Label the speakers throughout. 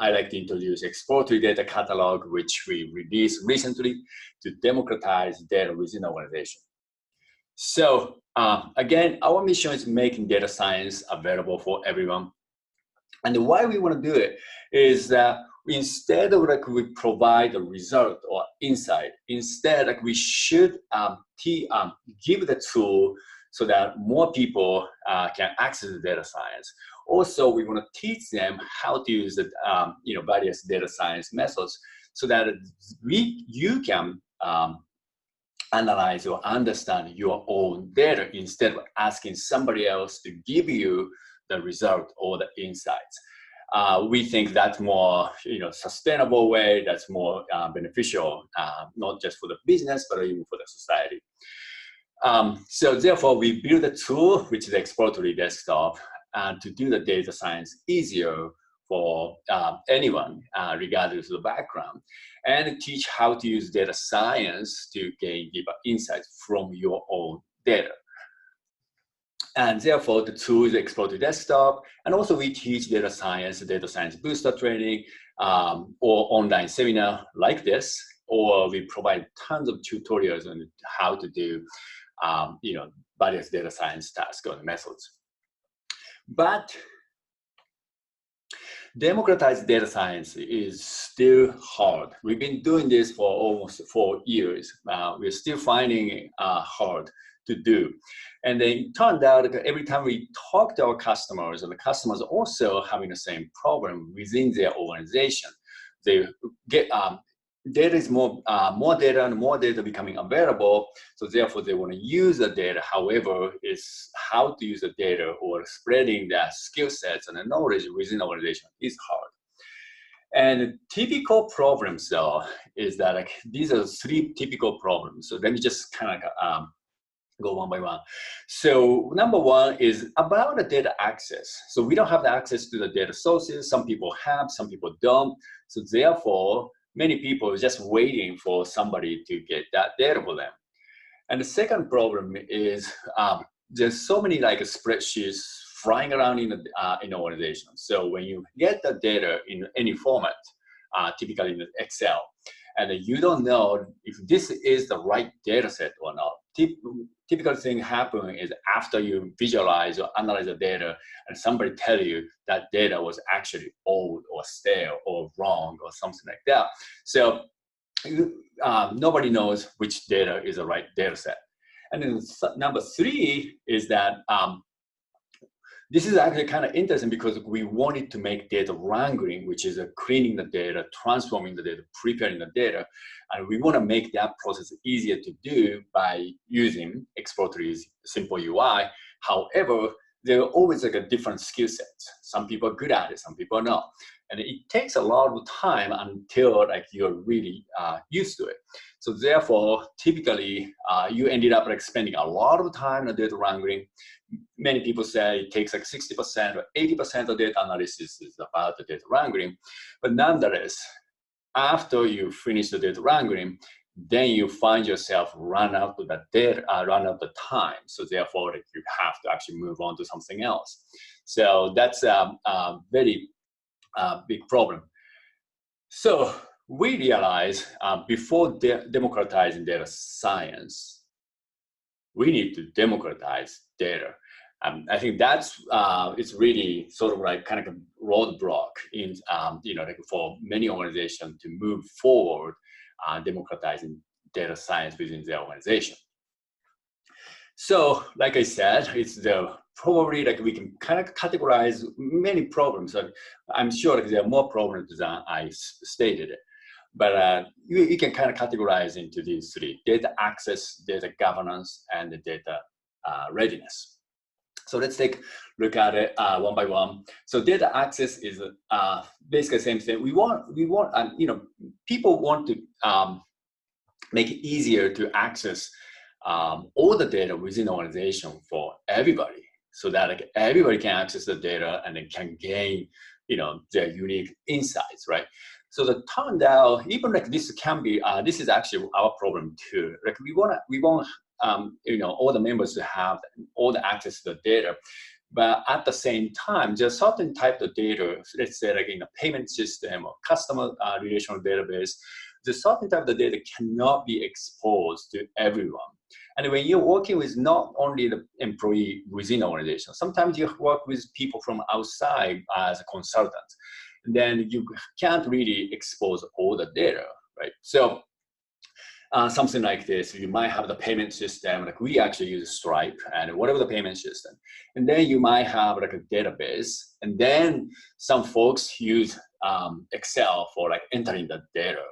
Speaker 1: I'd like to introduce Exploratory Data Catalog, which we released recently to democratize data within the organization. So again, our mission is making data science available for everyone. And why we want to do it is that instead of like we provide a result or insight, instead like we should give the tool so that more people can access the data science. Also, we want to teach them how to use the various data science methods so that you can analyze or understand your own data instead of asking somebody else to give you the result or the insights. We think that's more sustainable way, that's more beneficial, not just for the business, but even for the society. So therefore, we build a tool, which is the Exploratory Desktop, to do the data science easier for anyone, regardless of the background, and teach how to use data science to gain deeper insights from your own data. And therefore, the tool is Exploratory Desktop, and also we teach data science booster training, or online seminar like this, or we provide tons of tutorials on how to do various data science tasks or methods. But democratized data science is still hard. We've been doing this for almost 4 years. We're still finding it hard to do. And then it turned out that every time we talk to our customers, and the customers also having the same problem within their organization. They get data is more data and more data becoming available. So therefore they want to use the data. However, it's how to use the data or spreading the skill sets and the knowledge within the organization is hard. And typical problems though is that like these are 3 typical problems. So let me just kind of go one by one. So number 1 is about the data access. So we don't have the access to the data sources. Some people have, some people don't. So therefore, many people are just waiting for somebody to get that data for them. And the second problem is there's so many like spreadsheets flying around in the organization. So when you get the data in any format, typically in Excel, and you don't know if this is the right data set or not. Typical thing happen is after you visualize or analyze the data and somebody tell you that data was actually old or stale or wrong or something like that. So nobody knows which data is the right data set. And then number 3 is that this is actually kind of interesting because we wanted to make data wrangling, which is cleaning the data, transforming the data, preparing the data. And we want to make that process easier to do by using Exploratory's simple UI. However, there are always like a different skill sets. Some people are good at it, some people are not. And it takes a lot of time until like you're really used to it. So therefore, typically, you ended up like spending a lot of time on data wrangling. Many people say it takes like 60% or 80% of data analysis is about the data wrangling. But nonetheless, after you finish the data wrangling, then you find yourself run out of the data, run out of time. So therefore, like, you have to actually move on to something else. So that's a very big problem. So we realize before democratizing data science, we need to democratize data. I think that's it's really sort of like kind of a roadblock in like for many organizations to move forward, democratizing data science within their organization. So, like I said, it's probably like we can kind of categorize many problems. I'm sure like there are more problems than I stated it. But you can kind of categorize into these 3: data access, data governance, and the data readiness. So let's take a look at it one by one. So data access is basically the same thing. We want people want to make it easier to access all the data within the organization for everybody, so that like everybody can access the data and then can gain their unique insights, right? So the turned out, even like this can be this is actually our problem too. Like we want all the members to have all the access to the data, But at the same time, there's certain type of data, let's say like in a payment system or customer relational database, the certain type of data cannot be exposed to everyone. And when you're working with not only the employee within the organization, sometimes you work with people from outside as a consultant, then you can't really expose all the data, right? So something like this, you might have the payment system, like we actually use Stripe and whatever the payment system. And then you might have like a database, and then some folks use Excel for like entering the data.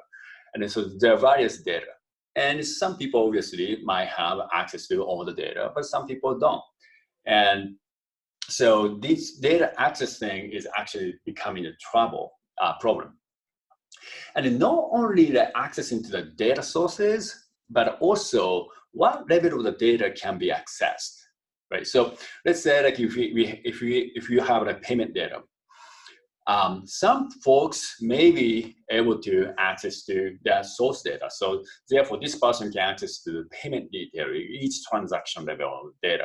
Speaker 1: And then so there are various data. And some people obviously might have access to all the data, but some people don't. And so this data access thing is actually becoming a problem. And not only the access into the data sources, but also what level of the data can be accessed, right? So let's say like if you have like payment data, some folks may be able to access to their source data. So therefore, this person can access to the payment detail, each transaction level of data.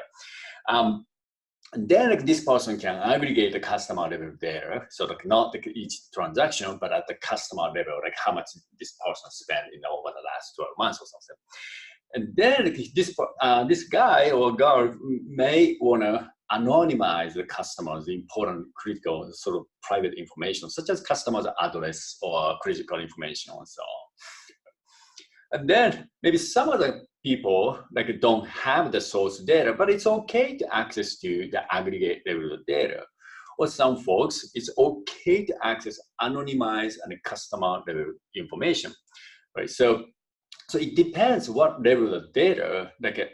Speaker 1: And then like, this person can aggregate the customer level data, so like not like each transaction, but at the customer level, like how much this person spent over the last 12 months or something. And then like, this guy or girl may want to anonymize the customer's important, critical, sort of private information, such as customer's address or critical information and so on. And then maybe some of the people like don't have the source data, but it's okay to access to the aggregate level of data. Or some folks, it's okay to access anonymized and customer level information, right? So it depends what level of data like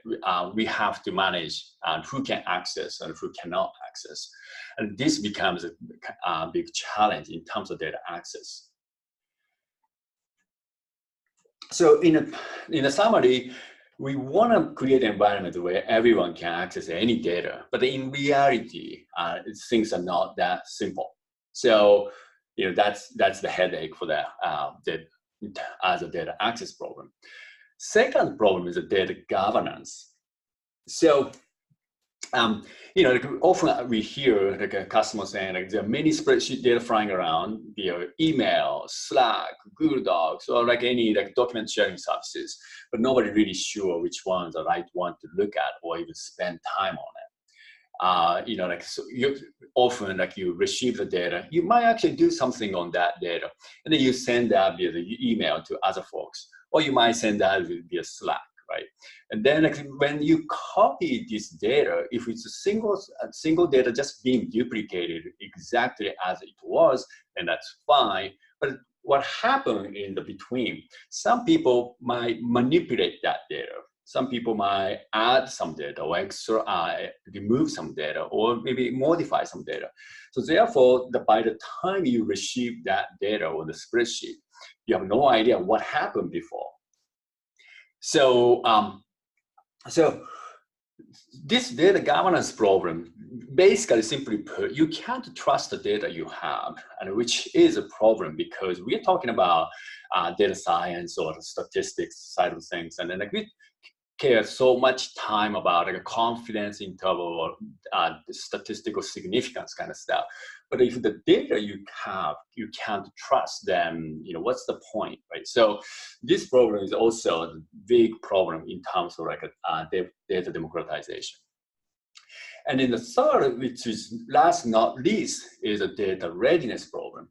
Speaker 1: we have to manage and who can access and who cannot access. And this becomes a big challenge in terms of data access. So in a summary, we want to create an environment where everyone can access any data, but in reality, things are not that simple. So that's the headache for as a data access problem. Second problem is the data governance. So like often we hear like a customer saying like there are many spreadsheet data flying around via email, Slack, Google Docs, or like any like document sharing services, but nobody really sure which one's the right one to look at or even spend time on it. Like so you often like you receive the data, you might actually do something on that data, and then you send that via the email to other folks, or you might send that via Slack. Right? And then like, when you copy this data, if it's a single data just being duplicated exactly as it was, then that's fine. But what happened in the between, some people might manipulate that data. Some people might add some data or remove some data or maybe modify some data. So therefore, by the time you receive that data or the spreadsheet, you have no idea what happened before. So, so this data governance problem, basically, simply put, you can't trust the data you have, and which is a problem because we're talking about data science or the statistics side of things, and then like we care so much time about like confidence interval or statistical significance kind of stuff. But if the data you have, you can't trust, then what's the point, right? So this problem is also a big problem in terms of like data democratization. And then the third, which is last not least, is a data readiness problem.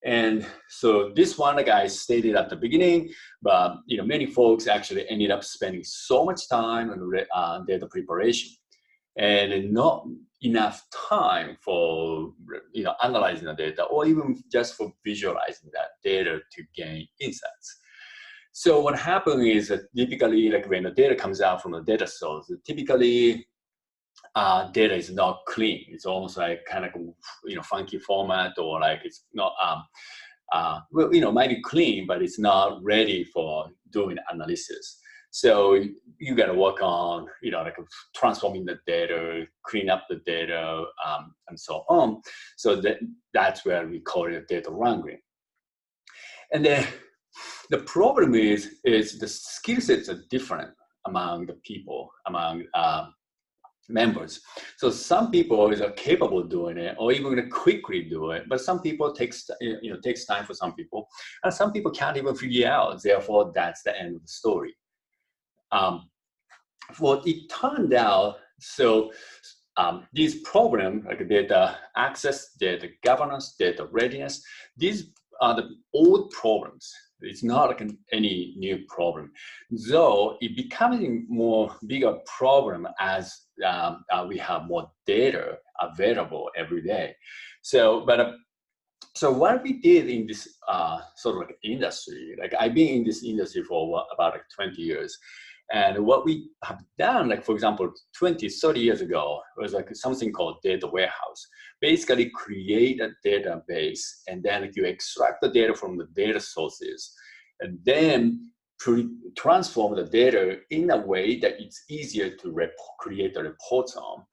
Speaker 1: And so this one, like I stated at the beginning, but many folks actually ended up spending so much time on data preparation, and not enough time for analyzing the data, or even just for visualizing that data to gain insights. So what happens is that typically, like when the data comes out from the data source, typically data is not clean. It's almost like kind of funky format, or like it's not might be clean, but it's not ready for doing analysis. So you got to work on like transforming the data, clean up the data, and so on. So that's where we call it data wrangling. And then the problem is the skill sets are different among the people, among members. So some people are capable of doing it, or even quickly do it. But some people takes time for some people, and some people can't even figure it out. Therefore, that's the end of the story. What it turned out, so these problems like data access, data governance, data readiness, these are the old problems. It's not like any new problem, though it becoming more bigger problem as we have more data available every day. So, so what we did in this sort of like industry, like I've been in this industry for about like 20 years. And what we have done, like for example, 20, 30 years ago, was like something called data warehouse. Basically create a database and then you extract the data from the data sources and then transform the data in a way that it's easier to create the reports on.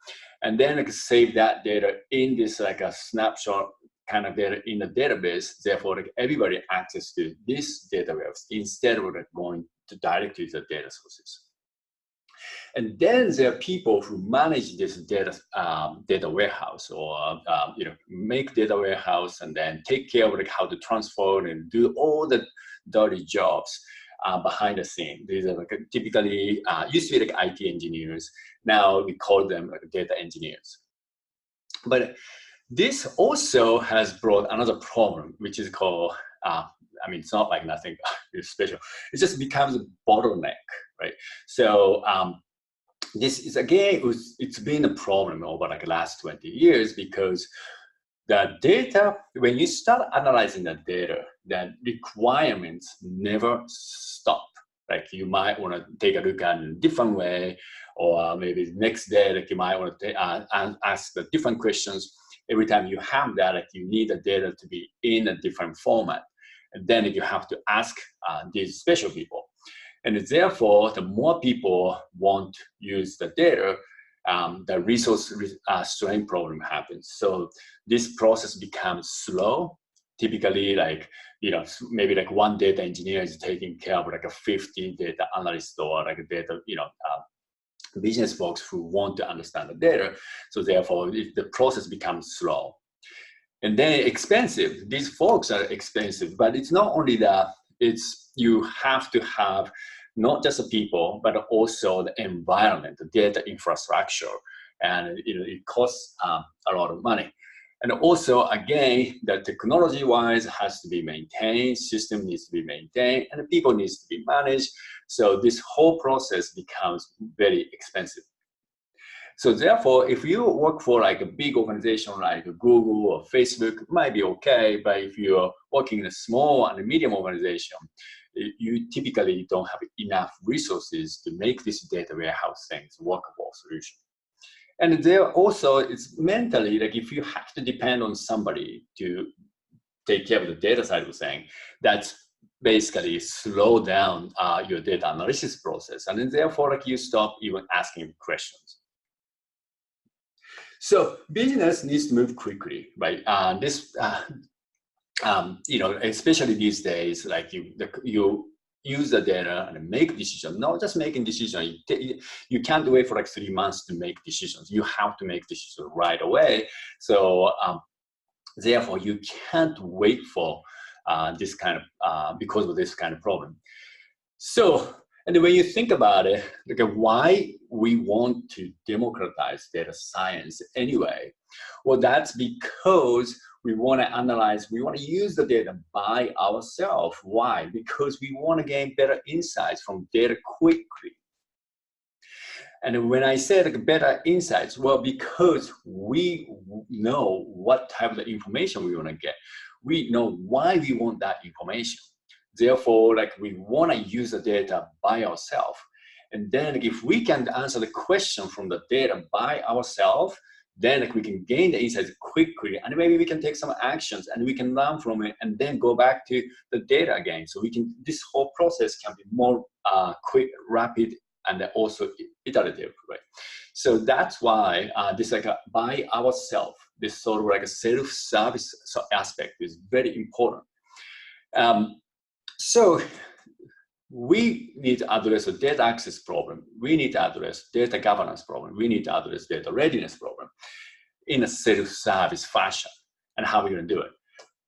Speaker 1: And then like save that data in this like a snapshot kind of data in the database. Therefore, like everybody access to this database instead of like going to directly to the data sources. And then there are people who manage this data warehouse, or make data warehouse and then take care of like how to transfer and do all the dirty jobs behind the scene. These are like typically used to be like IT engineers. Now we call them like data engineers. But this also has brought another problem, which is called, it's not like nothing special. It just becomes a bottleneck, right? So this is, again, it's been a problem over like the last 20 years because the data, when you start analyzing the data, the requirements never stop. Like you might want to take a look at it in a different way, or maybe the next day, like you might want to ask the different questions. Every time you have that, like you need the data to be in a different format. And then you have to ask these special people. And therefore, the more people want to use the data, the resource strain problem happens. So this process becomes slow. Typically, like, maybe like one data engineer is taking care of like a 50 data analyst or like a data, business folks who want to understand the data. So therefore, the process becomes slow. And then expensive. These folks are expensive, but it's not only that, you have to have not just the people, but also the environment, the data infrastructure. And it costs a lot of money. And also, again, the technology-wise has to be maintained, system needs to be maintained, and the people needs to be managed. So this whole process becomes very expensive. So therefore, if you work for like a big organization like Google or Facebook, it might be okay. But if you're working in a small and a medium organization, you typically don't have enough resources to make this data warehouse things workable solution. And there also, it's mentally, like if you have to depend on somebody to take care of the data side of the thing, that's basically slow down your data analysis process. And then therefore, like you stop even asking questions. So business needs to move quickly, right? Especially these days, like you use the data and make decisions, not just making decisions. You can't wait for like 3 months to make decisions. You have to make decisions right away. So therefore, you can't wait for this kind of, because of this kind of problem. So, and when you think about it, like why we want to democratize data science anyway, well, that's because we want to analyze, we want to use the data by ourselves. Why? Because we want to gain better insights from data quickly. And when I say like better insights, well, because we know what type of information we want to get. We know why we want that information. Therefore, like we want to use the data by ourselves. And then if we can answer the question from the data by ourselves, then like we can gain the insights quickly, and maybe we can take some actions and we can learn from it and then go back to the data again. So this whole process can be more quick, rapid, and also iterative, right? So that's why this like by ourselves, this sort of like a self-service aspect is very important. So we need to address the data access problem. We need to address data governance problem. We need to address data readiness problem in a self-service fashion. And how are we going to do it?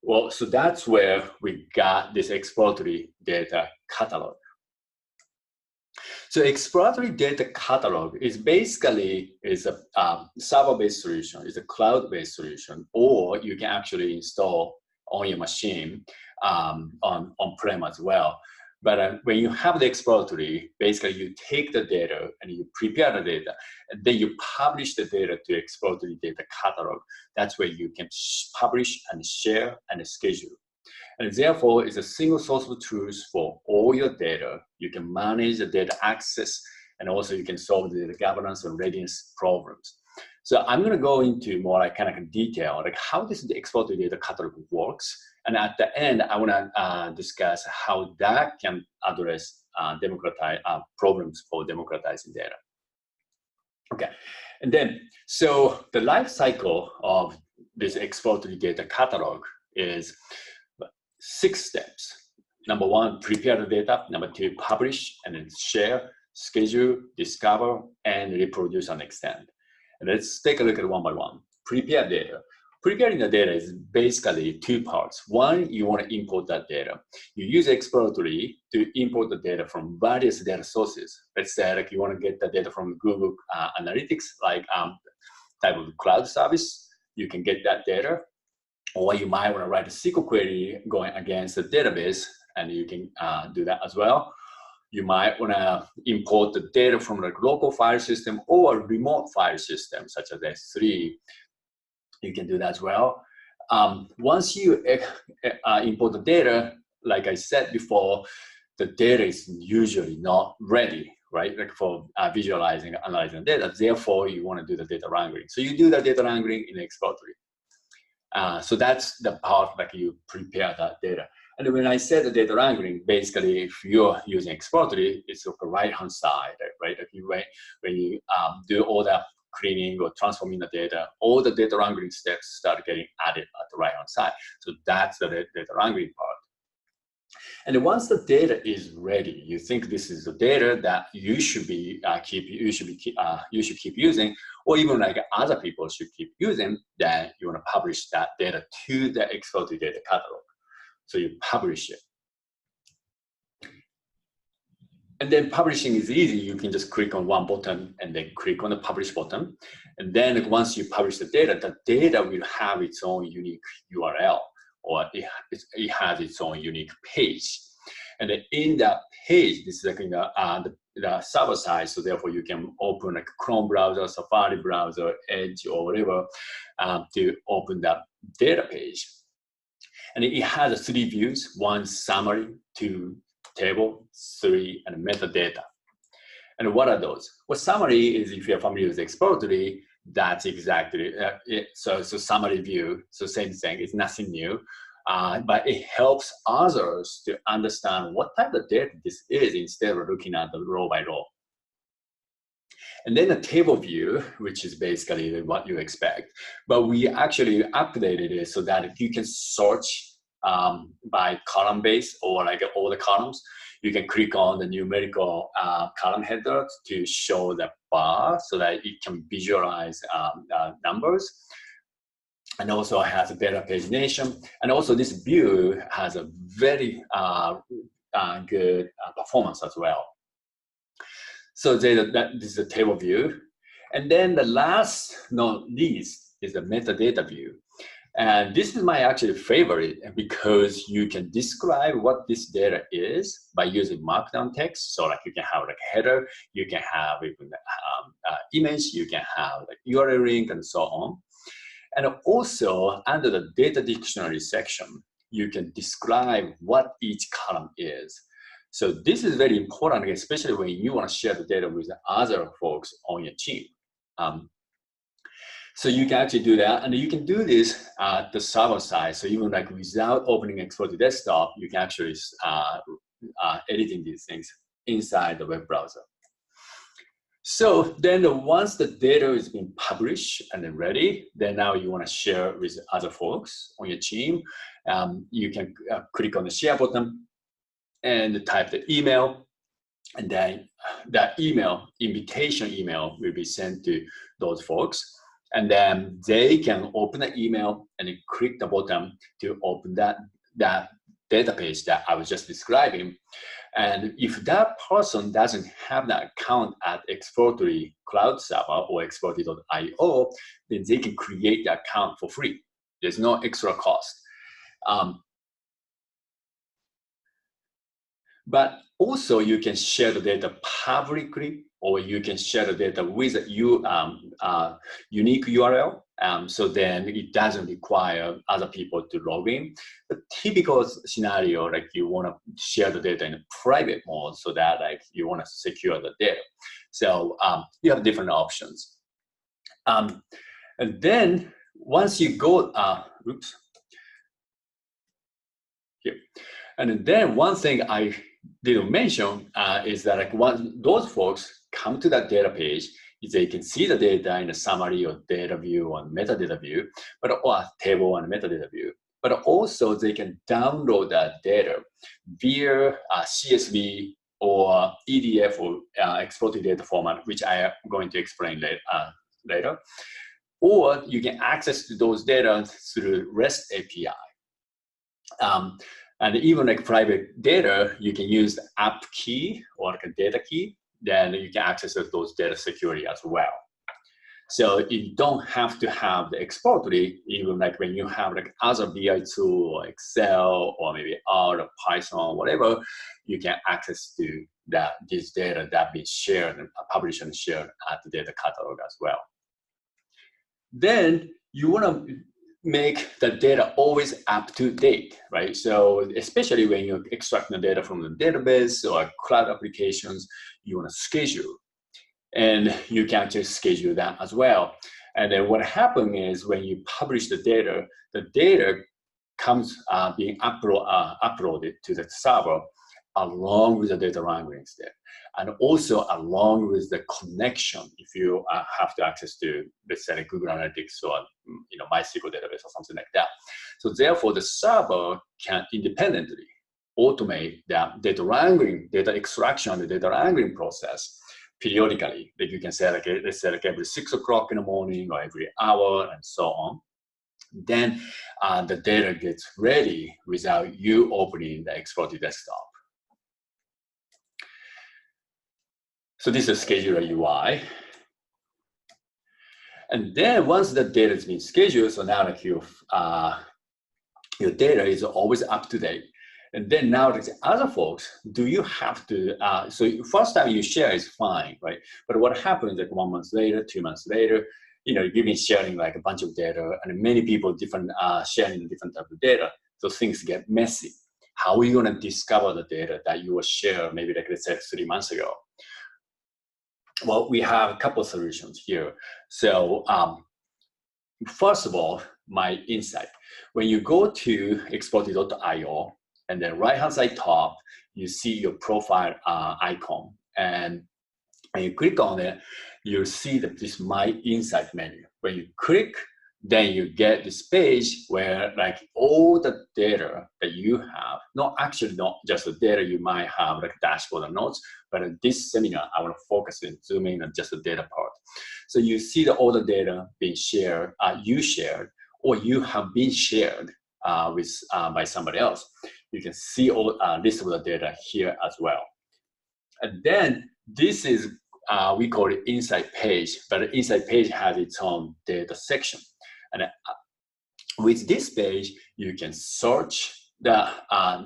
Speaker 1: Well, so that's where we got this exploratory data catalog. So exploratory data catalog is basically a server-based solution, it's a cloud-based solution, or you can actually install on your machine on-prem as well. But when you have the exploratory, basically you take the data and you prepare the data, and then you publish the data to exploratory data catalog. That's where you can publish and share and schedule. And therefore, it's a single source of truth for all your data. You can manage the data access, and also you can solve the data governance and readiness problems. So I'm going to go into more like kind of detail, like how this exploratory data catalog works. And at the end, I want to discuss how that can address problems for democratizing data. Okay, and then, so the life cycle of this exploratory data catalog is 6 steps. Number 1, prepare the data. Number 2, publish and then share, schedule, discover, and reproduce and extend. And let's take a look at one by one. Prepare data. Preparing the data is basically 2 parts. One, you want to import that data. You use exploratory to import the data from various data sources. Let's say like you want to get the data from Google Analytics, like type of cloud service. You can get that data. Or you might want to write a SQL query going against the database, and you can do that as well. You might want to import the data from a local file system or a remote file system, such as S3. You can do that as well. Once you import the data, like I said before, the data is usually not ready, right? Like for visualizing, analyzing data. Therefore, you want to do the data wrangling. So you do the data wrangling in exploratory. So that's the part like you prepare that data. And when I said the data wrangling, basically if you're using exploratory, it's on the right-hand side, right? If you, when you do all the cleaning or transforming the data, all the data wrangling steps start getting added at the right-hand side. So that's the data wrangling part. And once the data is ready, you think this is the data that you should keep using, or even like other people should keep using, then you want to publish that data to the exploratory data catalog. So you publish it. And then publishing is easy. You can just click on one button and then click on the publish button. And then once you publish the data will have its own unique URL, or it has its own unique page. And then in that page, this is like in the server side, so therefore you can open like Chrome browser, Safari browser, Edge, or whatever to open that data page. And it has 3 views: 1, summary; 2, table; 3, and metadata. And what are those? Well, summary is, if you're familiar with exploratory, that's exactly it. So summary view, so same thing, it's nothing new. But it helps others to understand what type of data this is instead of looking at the row by row. And then the table view, which is basically what you expect. But we actually updated it so that you can search by column base, or like all the columns. You can click on the numerical column header to show the bar so that it can visualize numbers. And also it has a better pagination. And also this view has a very good performance as well. So this is the table view. And then the last, not least, is the metadata view. And this is my actually favorite, because you can describe what this data is by using markdown text. So like you can have like header, you can have even image, you can have like URL link, and so on. And also under the data dictionary section, you can describe what each column is. So this is very important, especially when you want to share the data with other folks on your team. So you can actually do that, and you can do this at the server side. So even like without opening Exploratory Desktop, you can actually editing these things inside the web browser. So then once the data is being published and then ready, then now you want to share with other folks on your team. You can click on the share button, and type the email, and then that email, invitation email, will be sent to those folks. And then they can open the email and then click the button to open that database that I was just describing. And if that person doesn't have that account at Exploratory Cloud Server or Exploratory.io, then they can create the account for free. There's no extra cost. But also you can share the data publicly, or you can share the data with a unique URL. So then it doesn't require other people to log in. The typical scenario, like you want to share the data in a private mode, so that like you want to secure the data. So you have different options. And then once you go, here. And then one thing I didn't mention is that like once those folks come to that data page, they can see the data in a summary or data view or metadata view, or table and metadata view. But also they can download that data via CSV or EDF or exported data format, which I am going to explain later. Or you can access those data through REST API. And even like private data, you can use the app key or like a data key, then you can access those data securely as well. So you don't have to have the exploratory, even like when you have like other BI tool or Excel or maybe R or Python or whatever, you can access to this data that be shared and published and shared at the data catalog as well. Then you want to make the data always up to date, right? So especially when you're extracting the data from the database or cloud applications, you want to schedule. And you can just schedule that as well. And then what happens is when you publish the data comes being uploaded to the server along with the data wrangling step, and also along with the connection if you have to access to, let's say, like Google Analytics or MySQL database or something like that. So therefore, the server can independently automate the data wrangling, data extraction, and the data wrangling process periodically. Like you can say, like, let's say, like every 6 o'clock in the morning or every hour and so on. Then the data gets ready without you opening the Exploratory desktop. So this is scheduler UI. And then once the data has been scheduled, so now like your data is always up to date. And then now the other folks, do you have to, so first time you share is fine, right? But what happens like 1 month later, 2 months later, you've been sharing like a bunch of data and many people different sharing different type of data. So things get messy. How are you gonna discover the data that you will share maybe like let's say 3 months ago? Well, we have a couple of solutions here. So first of all, my insight. When you go to Exploratory.io, and then right-hand side top, you see your profile icon. And when you click on it, you'll see that this My Insight menu. When you click, then you get this page where like all the data that you have, not just the data you might have like dashboard and notes, but in this seminar, I want to focus and zoom in on just the data part. So you see all the data being shared, you shared, or you have been shared by somebody else. You can see all list of the data here as well. And then this is, we call it Insight page, but the Insight page has its own data section. And with this page, you can search the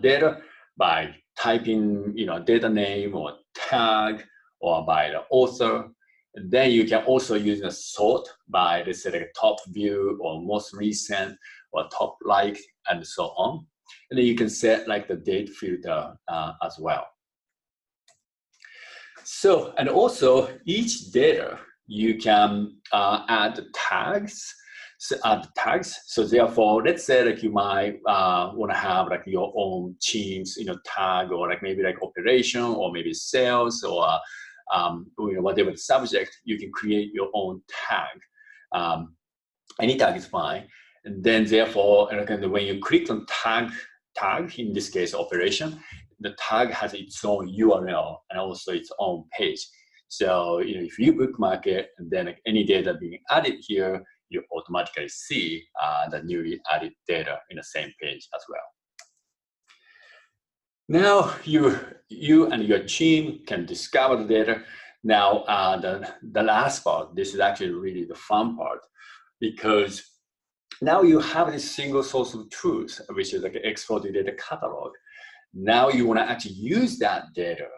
Speaker 1: data by typing, data name or tag or by the author. And then you can also use a sort by, let's say, like top view or most recent or top like and so on. And then you can set like the date filter as well. So, and also each data, you can add tags. So therefore, let's say like you might want to have like your own teams, tag, or like maybe like operation or maybe sales or whatever the subject, you can create your own tag. Any tag is fine. And then therefore, and when you click on tag tag, in this case operation, the tag has its own URL and also its own page. So if you bookmark it, and then any data being added here, you automatically see the newly added data in the same page as well. Now you and your team can discover the data. Now the last part, this is actually really the fun part, because now you have this single source of truth, which is like an Exploratory Data Catalog. Now you want to actually use that data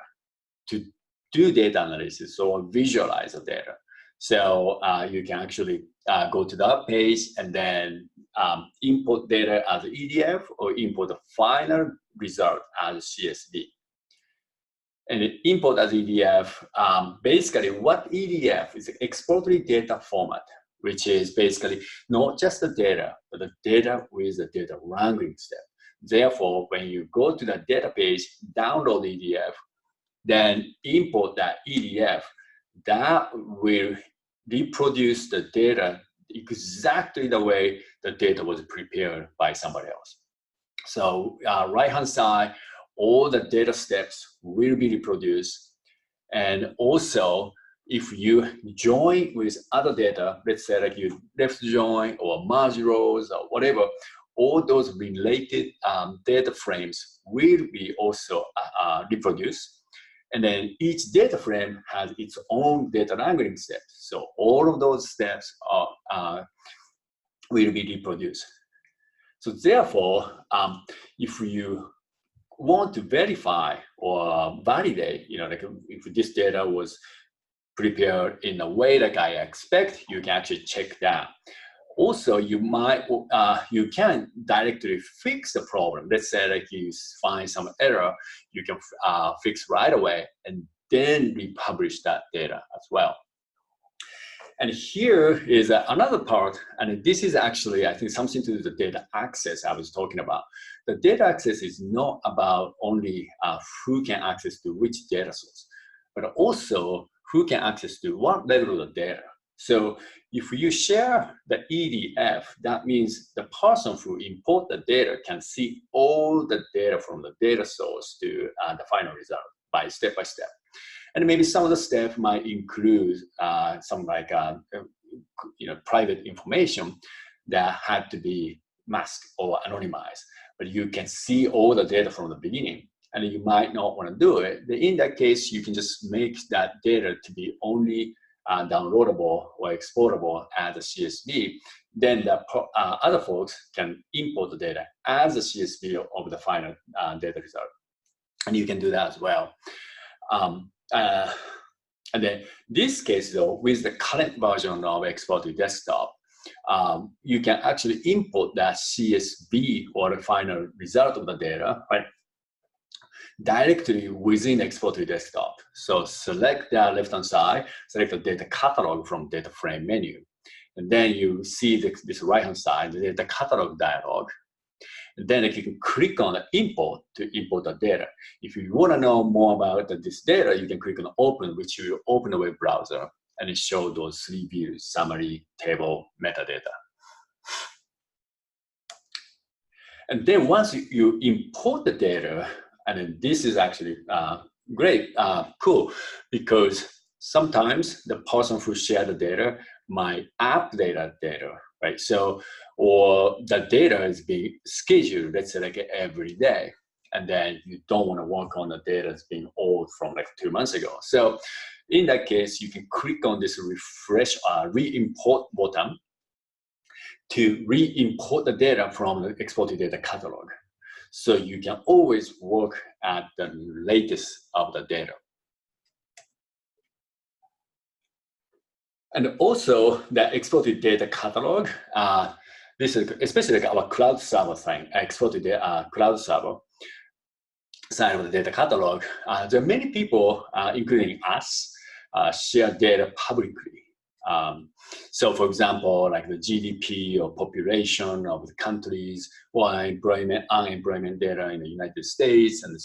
Speaker 1: to do data analysis or visualize the data. So you can actually go to that page and then import data as EDF or import the final result as CSV. And import as EDF, basically what EDF is, exploratory data format, which is basically not just the data, but the data with the data wrangling step. Therefore, when you go to the data page, download EDF, then import that EDF, that will reproduce the data exactly the way the data was prepared by somebody else. So right-hand side, all the data steps will be reproduced. And also, if you join with other data, let's say like you left join or merge rows or whatever, all those related data frames will be also reproduced. And then each data frame has its own data wrangling steps. So all of those steps will be reproduced. So therefore, if you want to verify or validate, like if this data was prepared in a way like I expect, you can actually check that. Also, you can directly fix the problem. Let's say like you find some error, you can fix right away and then republish that data as well. And here is another part, and this is actually, I think, something to do with the data access I was talking about. The data access is not about only who can access to which data source, but also who can access to what level of the data. So if you share the EDF, that means the person who import the data can see all the data from the data source to the final result by step. And maybe some of the steps might include some like private information that had to be masked or anonymized. But you can see all the data from the beginning, and you might not want to do it. In that case, you can just make that data to be only downloadable or exportable as a CSV. Then the other folks can import the data as a CSV of the final data result. And you can do that as well. And then this case though, with the current version of Exploratory Desktop, you can actually import that CSV or the final result of the data, right, directly within Exploratory Desktop. So select the left-hand side, select the data catalog from data frame menu. And then you see this right-hand side, the data catalog dialog. And then you can click on the import to import the data. If you want to know more about this data, you can click on open, which will open the web browser and it show those three views: summary, table, metadata. And then once you import the data, and then this is actually great, cool, because sometimes the person who shared the data might update that data, right? So, or the data is being scheduled, let's say like every day, and then you don't want to work on the data that's being old from like 2 months ago. So in that case, you can click on this refresh, re-import button to re-import the data from the Exploratory Data Catalog. So you can always work at the latest of the data. And also the Exploratory Data Catalog, this is especially like our cloud server thing, Exploratory Data Cloud Server side of the data catalog. There are many people, including us, share data publicly. So for example, like the GDP or population of the countries, or unemployment data in the United States, and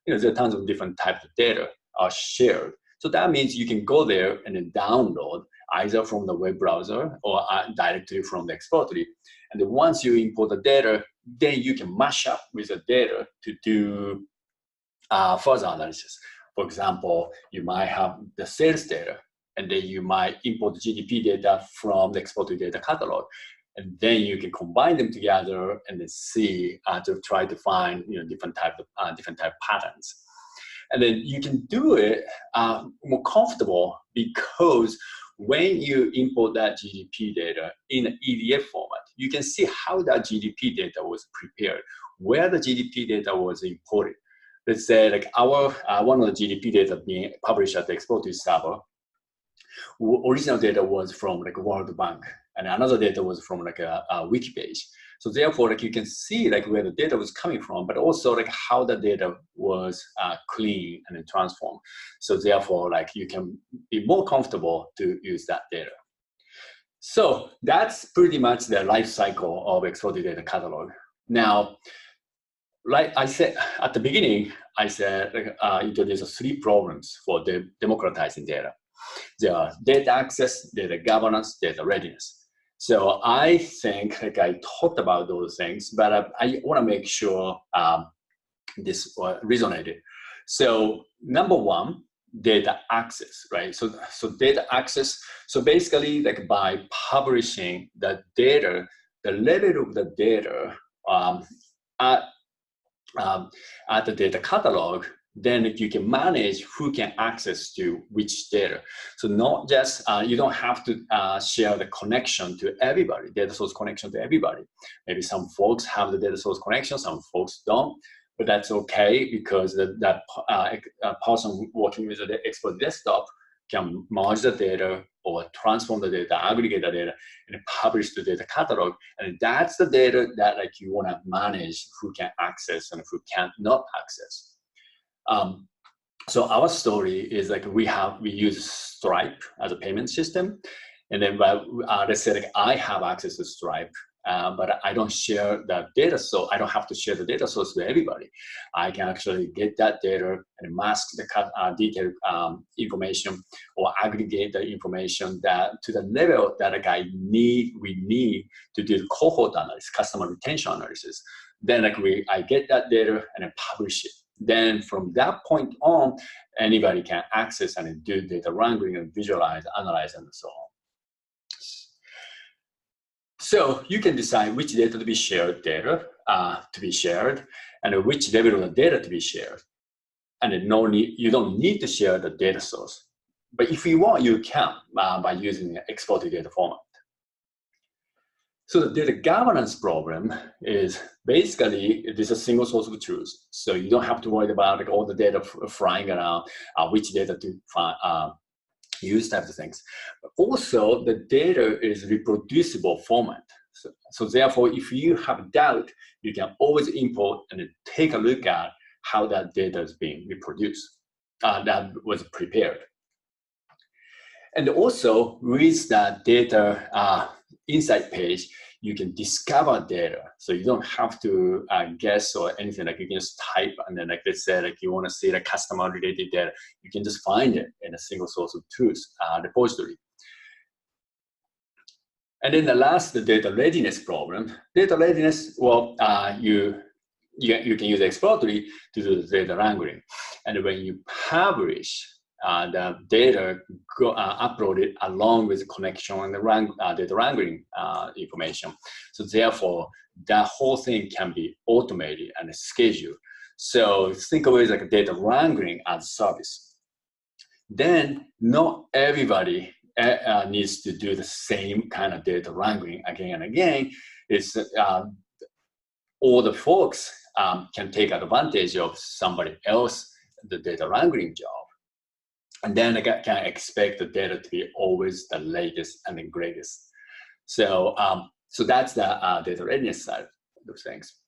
Speaker 1: there are tons of different types of data are shared. So that means you can go there and then download either from the web browser or directly from the Exploratory. And then once you import the data, then you can mash up with the data to do further analysis. For example, you might have the sales data, and then you might import GDP data from the Exploratory Data Catalog, and then you can combine them together and then see to try to find different type patterns. And then you can do it more comfortable because when you import that GDP data in an EDF format, you can see how that GDP data was prepared, where the GDP data was imported. Let's say like our one of the GDP data being published at the Exploratory server, original data was from like World Bank, and another data was from like a wiki page. So therefore, like you can see like where the data was coming from, but also like how the data was cleaned and then transformed. So therefore, like you can be more comfortable to use that data. So that's pretty much the life cycle of Exploratory Data Catalog. Now, like I said at the beginning, I said introduce 3 problems for democratizing data. There are data access, data governance, data readiness. So I think like I talked about those things, but I want to make sure this resonated. So number 1, data access, right? So data access. So basically, like by publishing the data, the level of the data at the data catalog, then you can manage who can access to which data. So not just, you don't have to share the connection to everybody, data source connection to everybody. Maybe some folks have the data source connection, some folks don't, but that's okay because that person working with the expert desktop can merge the data or transform the data, aggregate the data, and publish the data catalog. And that's the data that like you want to manage who can access and who can't not access. So our story is like we use Stripe as a payment system, and then let's say like I have access to Stripe, but I don't share the data, so I don't have to share the data source with everybody. I can actually get that data and mask the detailed information or aggregate the information that to the level that like we need to do the cohort analysis, customer retention analysis. Then like I get that data and I publish it. Then from that point on, anybody can access and do data wrangling and visualize, analyze, and so on. So you can decide which data to be shared, and which level of the data to be shared. And you don't need to share the data source. But if you want, you can by using the exported data format. So the data governance problem is basically it is a single source of truth. So you don't have to worry about like all the data flying around, which data to use types of things. But also the data is reproducible format. So therefore, if you have doubt, you can always import and take a look at how that data is being reproduced, that was prepared. And also with that data insight page, you can discover data. So you don't have to guess or anything. Like you can just type and then like let's say like you want to see the customer related data, you can just find it in a single source of truth repository. And then the last, the data readiness problem. Data readiness, well, you can use Exploratory to do the data wrangling. And when you publish the data uploaded along with the connection and the data wrangling information. So therefore, that whole thing can be automated and scheduled. So think of it like a data wrangling as a service. Then not everybody needs to do the same kind of data wrangling again and again. It's all the folks can take advantage of somebody else the data wrangling job. And then I can expect the data to be always the latest and the greatest. So, so that's the data readiness side of those things.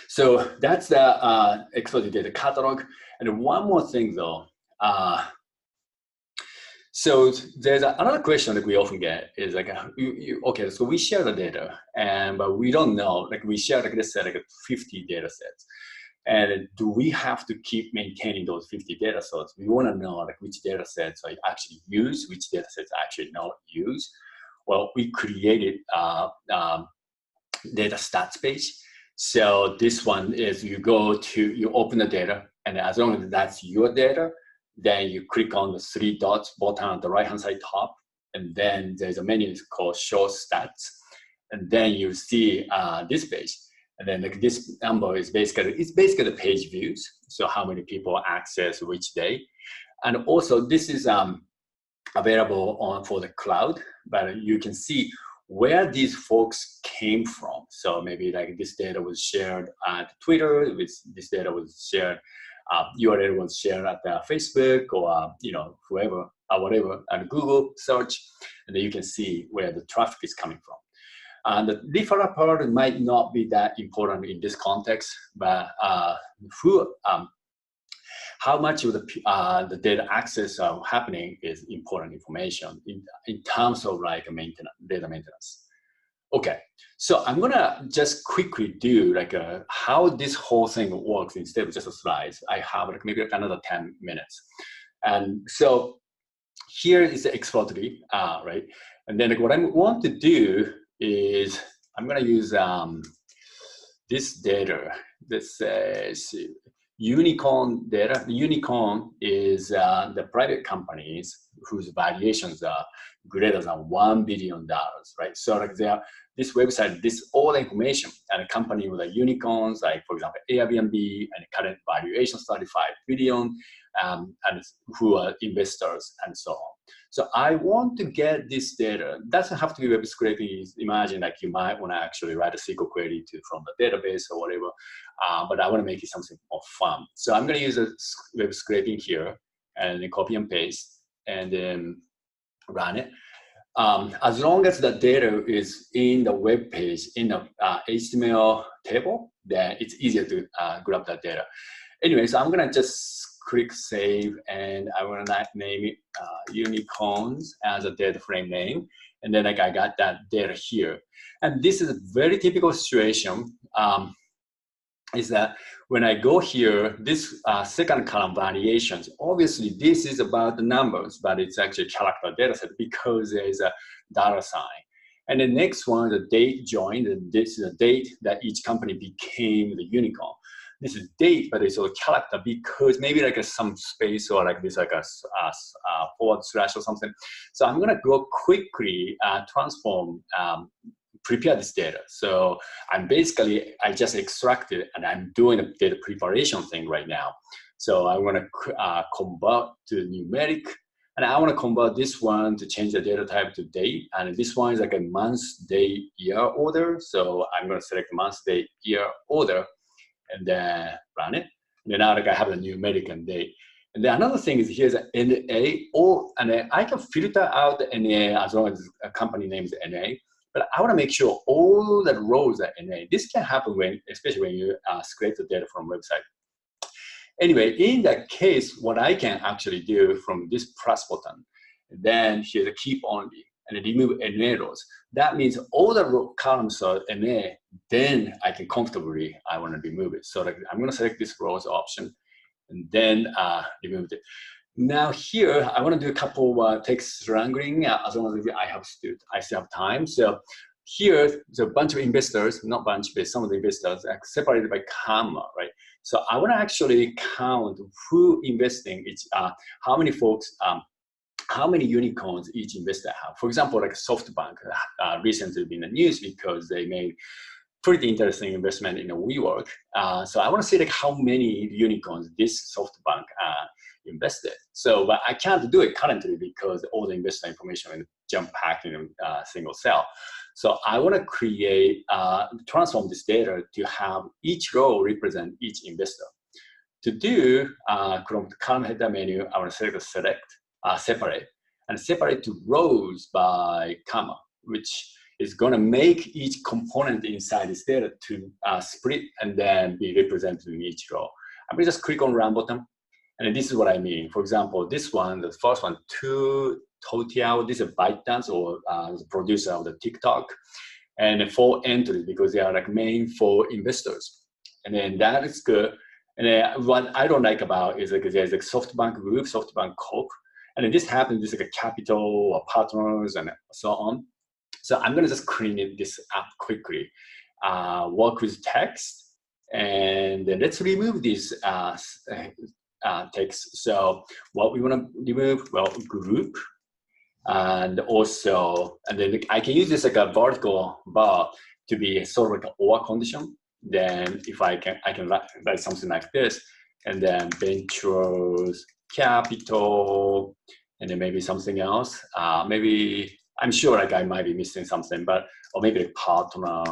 Speaker 1: So that's the Exploratory Data Catalog. And one more thing though. So there's another question that we often get is like, okay, so we share the data, but we don't know, like we share, like let's say like 50 data sets. And do we have to keep maintaining those 50 data sets? We want to know like which data sets I actually use, which data sets I actually not use. Well, we created data stats page. So this one is you open the data, and as long as that's your data, then you click on the three dots button on the right-hand side top, and then there's a menu called Show Stats, and then you see this page, and then this number is basically the page views, so how many people access which day, and also this is available for the cloud, but you can see where these folks came from. So maybe like this data was shared at Twitter, this data was shared, URL was shared at Facebook or whoever or whatever, at Google search, and then you can see where the traffic is coming from. And the referral part might not be that important in this context, but how much of the data access happening is important information in terms of like data maintenance. Okay, so I'm gonna just quickly do like how this whole thing works instead of just a slides. I have like maybe another 10 minutes. And so here is the exploratory, right? And then like, what I want to do is I'm gonna use this data that says unicorn data. The unicorn is the private companies whose valuations are greater than $1 billion, right? So like this website, this all the information, and a company with unicorns, like for example, Airbnb, and current valuation 35 billion, and who are investors and so on. So I want to get this data. It doesn't have to be web scraping. Imagine like you might want to actually write a SQL query from the database or whatever, but I want to make it something more fun. So I'm going to use a web scraping here and then copy and paste and then run it. As long as the data is in the web page, in the HTML table, then it's easier to grab that data. Anyway, so I'm going to just click save, and I want to name it unicorns as a data frame name. And then like I got that data here. And this is a very typical situation, is that when I go here, this second column variations, obviously this is about the numbers, but it's actually character data set because there is a dollar sign. And the next one, the date joined, and this is the date that each company became the unicorn. This is date, but it's a character because maybe like some space or like this like a forward slash or something. So I'm gonna go quickly transform, prepare this data. So I just extracted and I'm doing a data preparation thing right now. So I want to convert to numeric, and I want to convert this one to change the data type to date. And this one is like a month, day, year order. So I'm going to select month, day, year order, and then run it. And then now like I have a numeric and date. And then another thing is here's an NA, and I can filter out the NA as long as a company name is NA. But I want to make sure all the rows are NA. This can happen especially when you scrape the data from website. Anyway, in that case, what I can actually do from this plus button, then here's a keep only, and remove NA rows. That means all the columns are NA, then I can comfortably, I want to remove it. So like, I'm going to select this rows option, and then remove it. Now here, I want to do a couple text wrangling as long as I still have time. So here, there's a bunch of investors, not bunch, but some of the investors are separated by comma, right? So I want to actually count who investing each, how many folks, how many unicorns each investor have. For example, like SoftBank recently been in the news because they made pretty interesting investment in a WeWork. So I want to see like how many unicorns this SoftBank invested. So, but I can't do it currently because all the investor information is jump packed in a single cell. So I want to create, transform this data to have each row represent each investor. To do, from the column header menu, I want to select separate, and separate to rows by comma, which is going to make each component inside this data to split and then be represented in each row. I'm going to just click on run button. And this is what I mean. For example, this one, the first one, Toutiao, this is ByteDance or the producer of the TikTok. And 4 entries because they are like main 4 investors. And then that is good. And then what I don't like about is like there's like SoftBank Group, SoftBank Corp. And then this happens, this is like a capital or partners and so on. So I'm gonna just clean this up quickly. work with text, and then let's remove this text. So what we want to remove, well, group, and also, and then I can use this like a vertical bar to be sort of like an or condition. Then if I can write something like this, and then ventures capital, and then maybe something else. Maybe I'm sure like I might be missing something, but or maybe a partner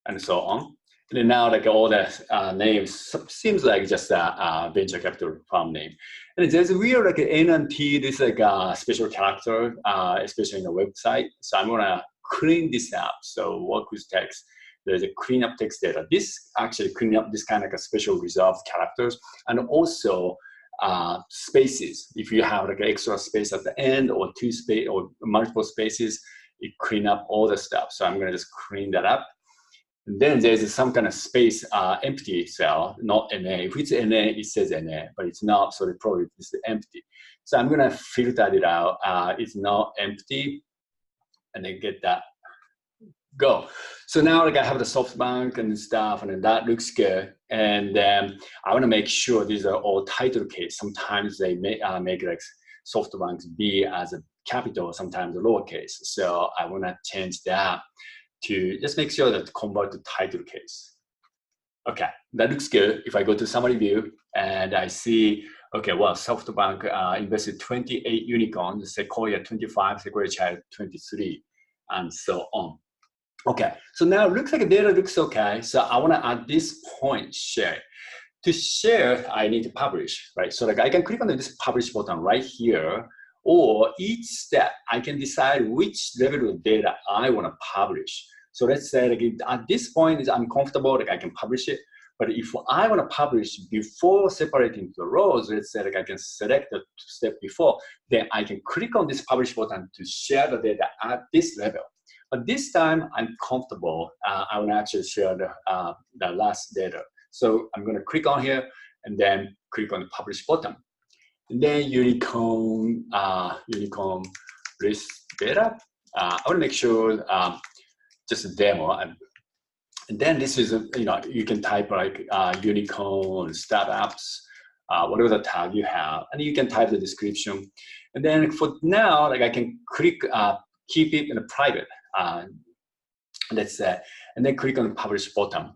Speaker 1: and so on. And then now like all the names seems like just a venture capital firm name. And there's a real like N and T, this like a special character, especially in the website. So I'm gonna clean this up. So work with text. There's a clean up text data. This actually clean up this kind of like a special reserved characters, and also spaces. If you have like an extra space at the end or two space or multiple spaces, it clean up all the stuff. So I'm gonna just clean that up. And then there's some kind of space, empty cell, not NA. If it's NA, it says NA, but it's not, so it probably is empty. So I'm gonna filter it out. It's not empty, and then get that, go. So now like I have the SoftBank and stuff, and then that looks good. And then I wanna make sure these are all title case. Sometimes they make like SoftBank B as a capital, sometimes a lowercase. So I wanna change that to just make sure that convert to title case. Okay, that looks good. If I go to summary view and I see, okay, well, SoftBank invested 28 unicorns, Sequoia 25, Sequoia Child 23, and so on. Okay, so now it looks like the data looks okay. So I wanna at this point share. To share, I need to publish, right? So like I can click on this publish button right here, or each step, I can decide which level of data I want to publish. So let's say like at this point, I'm comfortable, like I can publish it. But if I want to publish before separating the rows, let's say like I can select the step before, then I can click on this publish button to share the data at this level. But this time I'm comfortable. I want to actually share the last data. So I'm going to click on here and then click on the publish button. And then unicorn list data. I want to make sure just a demo. And then this is, you can type like unicorn startups, whatever the tag you have, and you can type the description. And then for now, like I can click, keep it in a private, let's say, and then click on the publish button.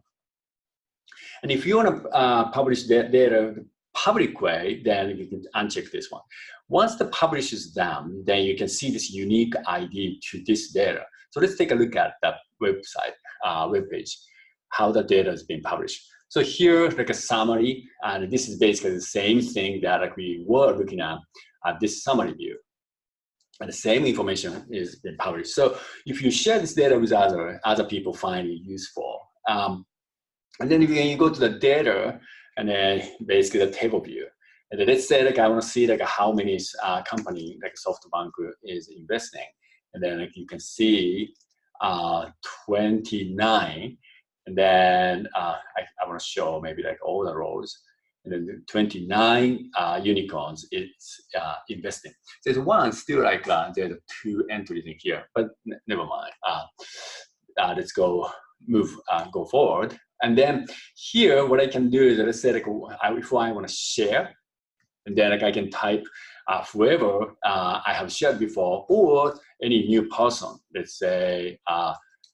Speaker 1: And if you want to publish that data public way, then you can uncheck this one. Once the publish is done, then you can see this unique ID to this data. So let's take a look at that website, webpage, how the data is being published. So here, like a summary, and this is basically the same thing that like we were looking at this summary view. And the same information is being published. So if you share this data with other people find it useful. And then you go to the data, and then basically the table view. And then let's say like I want to see like how many company like SoftBank is investing. And then like you can see 29. And then I want to show maybe like all the rows. And then 29 unicorns it's investing. There's one still like there's 2 entries in here, but never mind. Let's go forward. And then here, what I can do is let's say like if I want to share, and then like I can type whoever I have shared before, or any new person. Let's say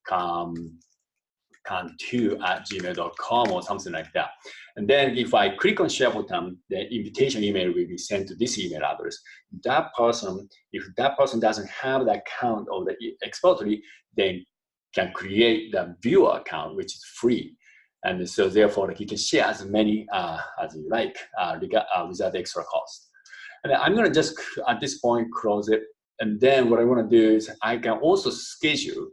Speaker 1: can2@gmail.com or something like that. And then if I click on share button, the invitation email will be sent to this email address. That person, if that person doesn't have the account of the Exploratory, then can create the viewer account, which is free. And so therefore, like you can share as many as you like without extra cost. And I'm gonna just, at this point, close it. And then what I wanna do is I can also schedule.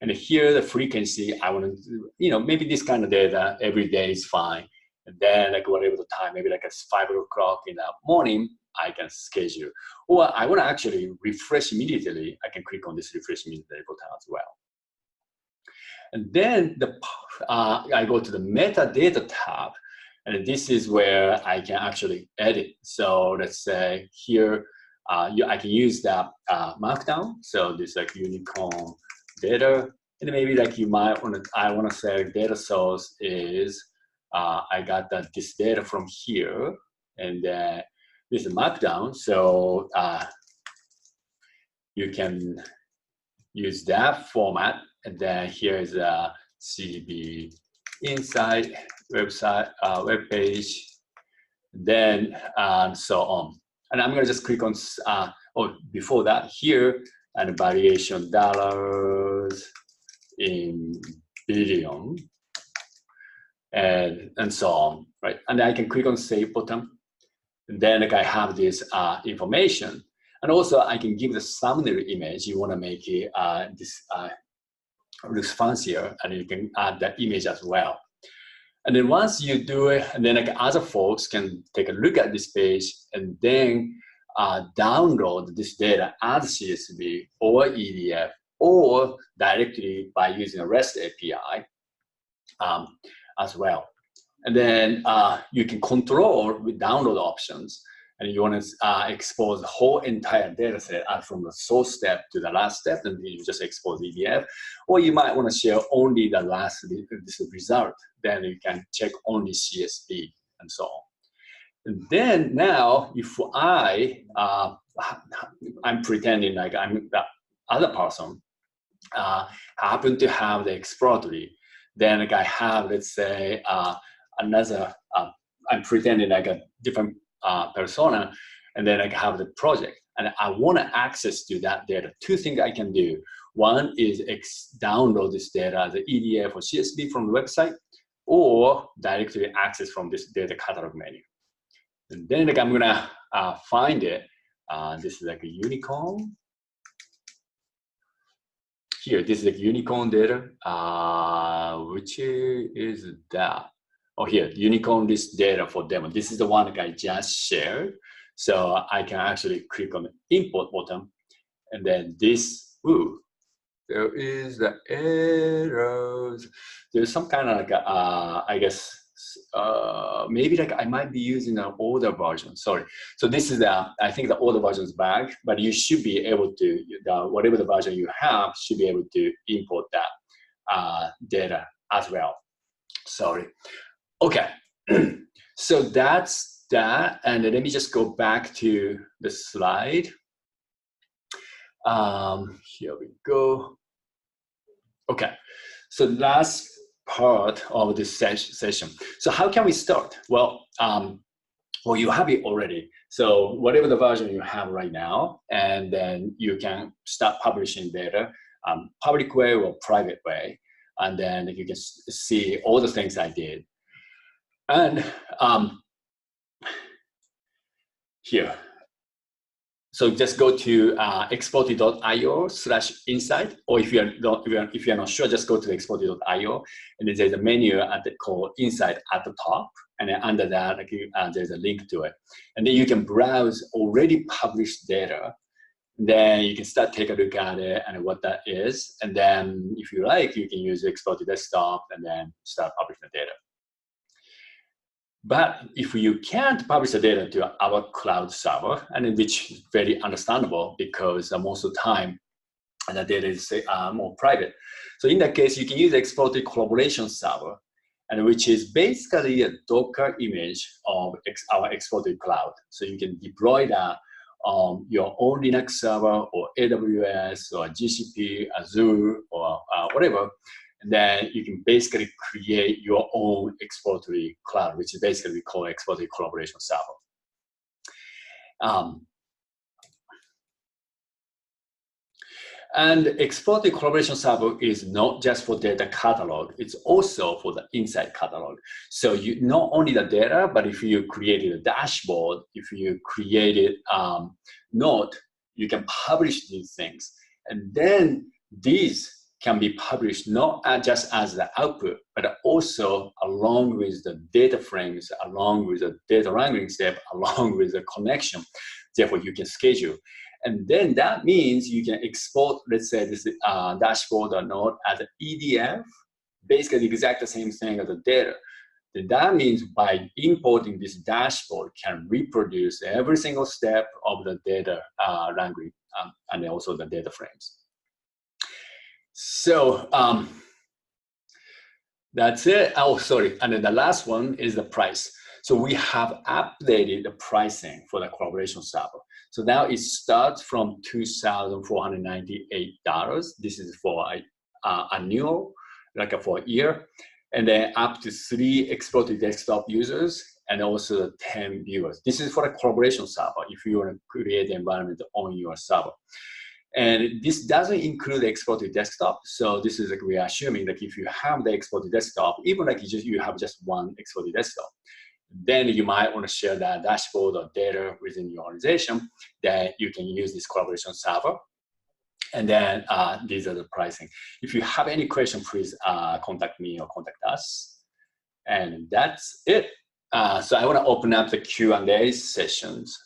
Speaker 1: And here the frequency, I wanna do, maybe this kind of data every day is fine. And then like whatever the time, maybe like it's 5 o'clock in the morning, I can schedule. Or I wanna actually refresh immediately, I can click on this refresh immediately button as well. And then I go to the metadata tab, and this is where I can actually edit. So let's say here, I can use that markdown. So this like unicorn data, And maybe like you might want to, I want to say data source is, I got this data from here, and this is Markdown. So you can use that format, and then here's a CDB inside website, web page, then and so on. And I'm gonna just click on, before that here, and variation dollars in billion, and so on, right? And I can click on save button, and then like I have this information. And also I can give the thumbnail image. You wanna make it this looks fancier, and you can add that image as well. And then once you do it, and then like other folks can take a look at this page and then download this data as CSV or EDF, or directly by using a REST API as well. And then you can control with download options, and you want to expose the whole entire data set from the source step to the last step, and you just expose EDF. Or you might want to share only the last this result, then you can check only CSV and so on. And then now, if I'm pretending like I'm the other person, happen to have the exploratory, then like I have, let's say, another, I'm pretending like a different persona, and then I have the project, and I want to access to that data. Two things I can do. One is download this data as an EDF or CSV from the website, or directly access from this data catalog menu. And then like, I'm gonna find it. This is like a unicorn. Here, this is like unicorn data, which is that. Oh, here, unicorn list data for demo. This is the one that I just shared. So I can actually click on the import button, and then this, there is the errors. There's some kind of like, I guess, maybe like I might be using an older version, sorry. So this is I think the older version is back, but you should be able to, whatever the version you have, should be able to import that data as well. Sorry. Okay, so that's that. And let me just go back to the slide. Here we go. Okay, so last part of this session. So how can we start? Well, you have it already. So whatever the version you have right now, and then you can start publishing data, public way or private way, and then you can see all the things I did. And here, so just go to exploratory.io/insight, or if you're not sure, just go to exploratory.io, and then there's a menu called Insight at the top, and then under that, there's a link to it, and then you can browse already published data. Then you can start take a look at it and what that is, and then if you like, you can use Exploratory Desktop and then start publishing the data. But if you can't publish the data to our cloud server, and which is very understandable because most of the time the data is more private. So in that case, you can use Exploratory Collaboration Server, and which is basically a Docker image of our Exploratory Cloud. So you can deploy that on your own Linux server or AWS or GCP, Azure, or whatever. And then you can basically create your own exploratory cloud, which is basically we call Exploratory Collaboration Server. And Exploratory Collaboration Server is not just for data catalog, it's also for the Insight catalog. So you not only the data, but if you created a dashboard, if you created note, you can publish these things. And then these can be published not just as the output, but also along with the data frames, along with the data wrangling step, along with the connection. Therefore, you can schedule. And then that means you can export, let's say, this dashboard or node as an EDF, basically exactly the same thing as the data. Then that means by importing this dashboard can reproduce every single step of the data wrangling and also the data frames. So that's it. Oh, sorry. And then the last one is the price. So we have updated the pricing for the collaboration server. So now it starts from $2,498. This is for annual, like for a year, and then up to 3 exploratory desktop users and also 10 viewers. This is for a collaboration server if you want to create the environment on your server. And this doesn't include the exploratory desktop. So this is like we are assuming that if you have the exploratory desktop, even like you have just one exploratory desktop, then you might want to share that dashboard or data within your organization that you can use this collaboration server. And then these are the pricing. If you have any question, please contact me or contact us. And that's it. So I want to open up the Q&A sessions.